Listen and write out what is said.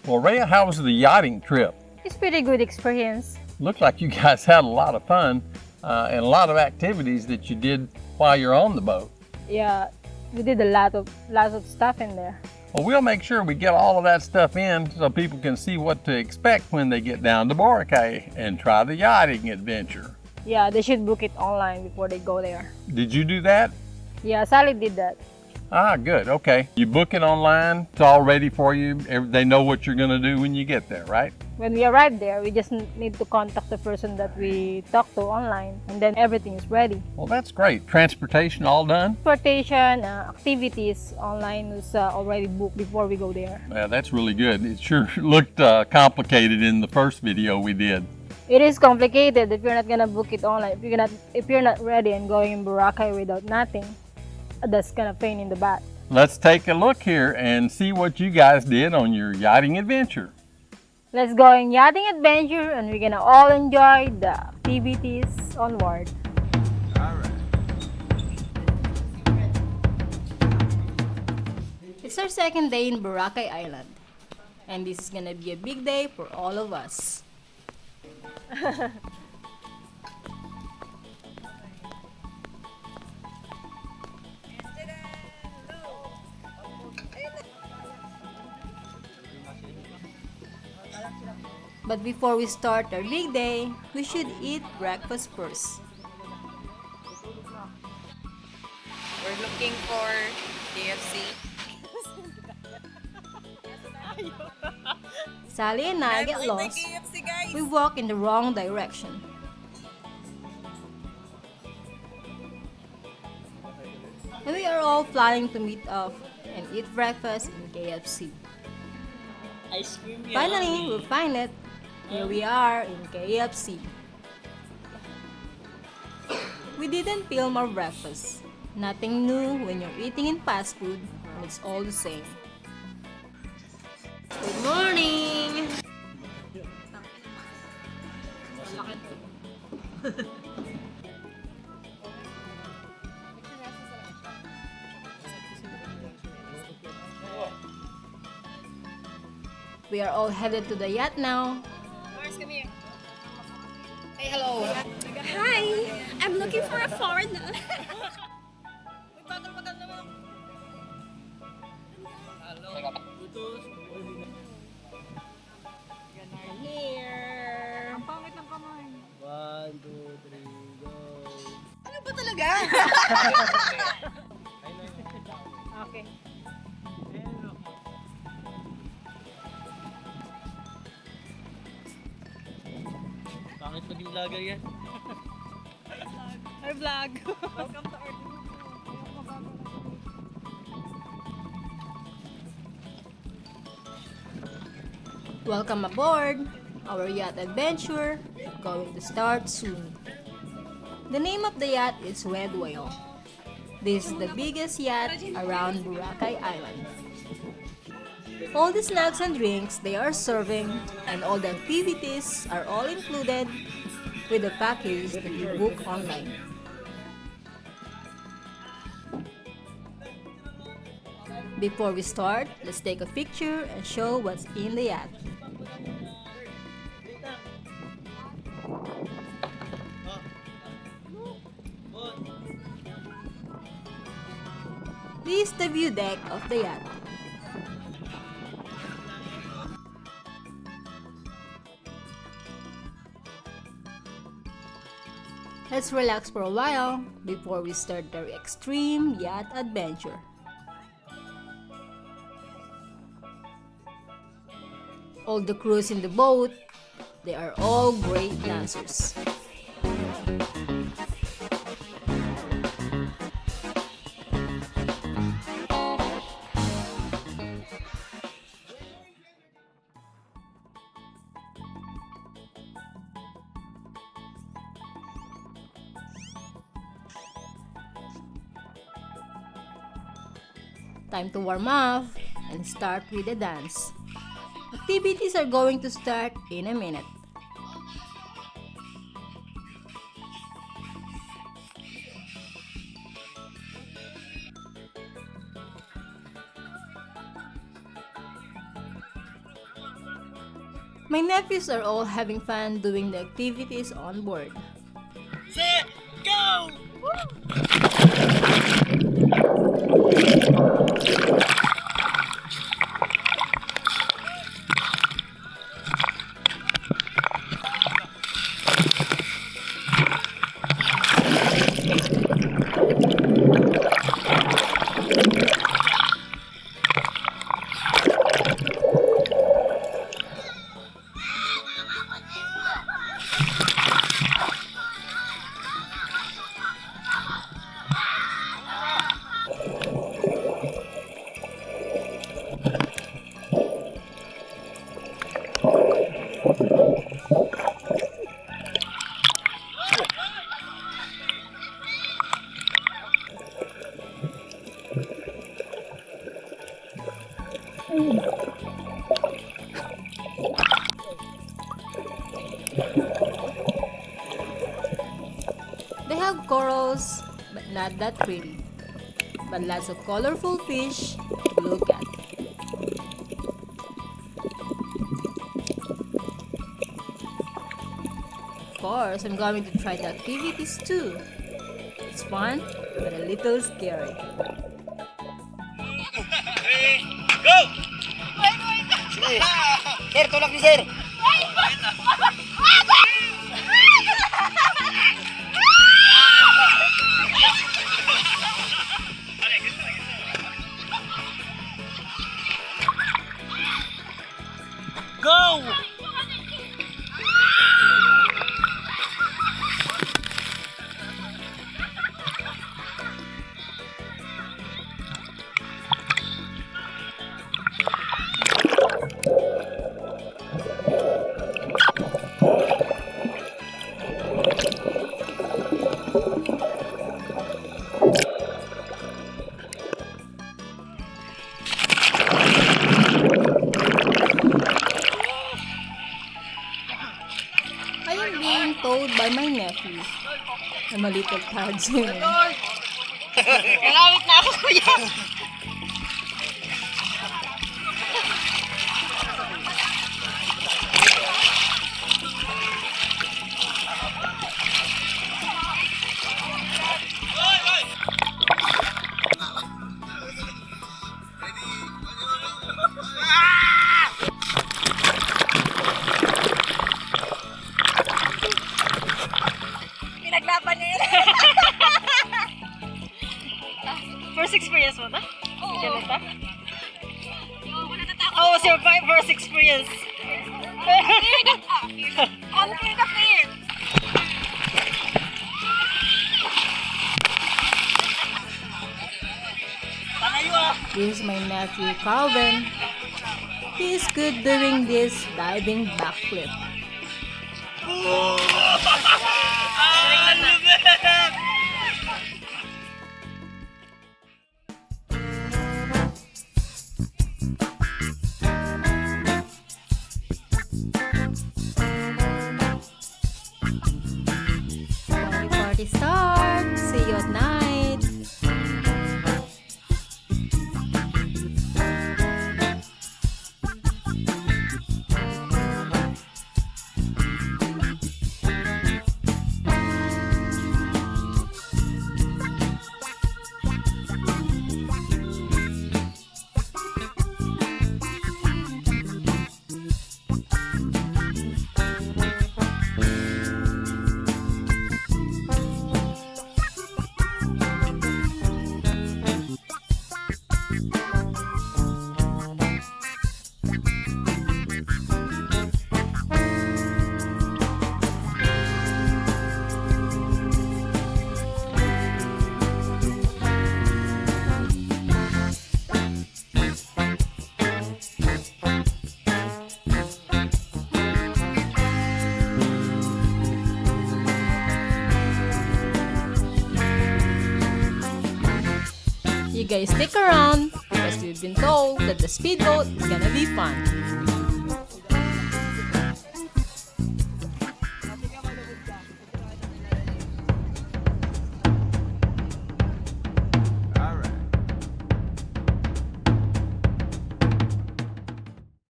Well, Rhea, how was the yachting trip? It's pretty good experience. Looked like you guys had a lot of fun and a lot of activities that you did while you're on the boat. Yeah, we did lots of stuff in there. Well, we'll make sure we get all of that stuff in so people can see what to expect when they get down to Boracay and try the yachting adventure. Yeah, they should book it online before they go there. Did you do that? Yeah, Sally did that. Ah, good. Okay. You book it online. It's all ready for you. They know what you're going to do when you get there, right? When we arrive there, we just need to contact the person that we talked to online, and then everything is ready. Well, that's great. Transportation all done? Transportation, activities online was already booked before we go there. Yeah, that's really good. It sure looked complicated in the first video we did. It is complicated if you're not gonna book it online. If you're not ready and going in Boracay without nothing, that's gonna pain in the butt. Let's take a look here and see what you guys did on your yachting adventure. Let's go in yachting adventure and we're gonna all enjoy the activities on board. It's our second day in Boracay Island, and this is gonna be a big day for all of us. But before we start our big day, we should eat breakfast first. We're looking for KFC. Sally and I get lost. KFC, guys. We walk in the wrong direction. And we are all planning to meet up and eat breakfast in KFC. Ice cream. Finally, we find it. Here we are in KFC. We didn't film our breakfast. Nothing new when you're eating in fast food and it's all the same. Good morning! We are all headed to the yacht now. Mars, come here. Hey, hello. Hi, I'm looking for a foreigner. Here. Ang pangit ng kamay. 1, 2, 3, go. Ano ba talaga? Okay. Pangit maging vlogger yan. Our vlog. Welcome to our Welcome aboard! Our yacht adventure going to start soon. The name of the yacht is Red Whale. This is the biggest yacht around Boracay Island. All the snacks and drinks they are serving and all the activities are all included with the package that you book online. Before we start, let's take a picture and show what's in the yacht. This is the view deck of the yacht. Let's relax for a while before we start our extreme yacht adventure. All the crews in the boat, they are all great dancers. Time to warm up and start with the dance. Activities are going to start in a minute. My nephews are all having fun doing the activities on board. Set, go! They have corals, but not that pretty. But lots of colorful fish to look at. Of course, I'm going to try the activities too. It's fun, but a little scary. Go! Sige. Sir, tulak ni sir. Go! I am being told by my nephew. I'm a little tired soon. Nagamit na ako, kuya. Pinaglaban niya yun. First experience mo to? Oo. Ganito? Oh, survive first experience. Conquer the fear. This is my nephew Calvin. He is good doing this diving backflip. Party start. See you at night. You guys stick around because we've been told that the speedboat is gonna be fun.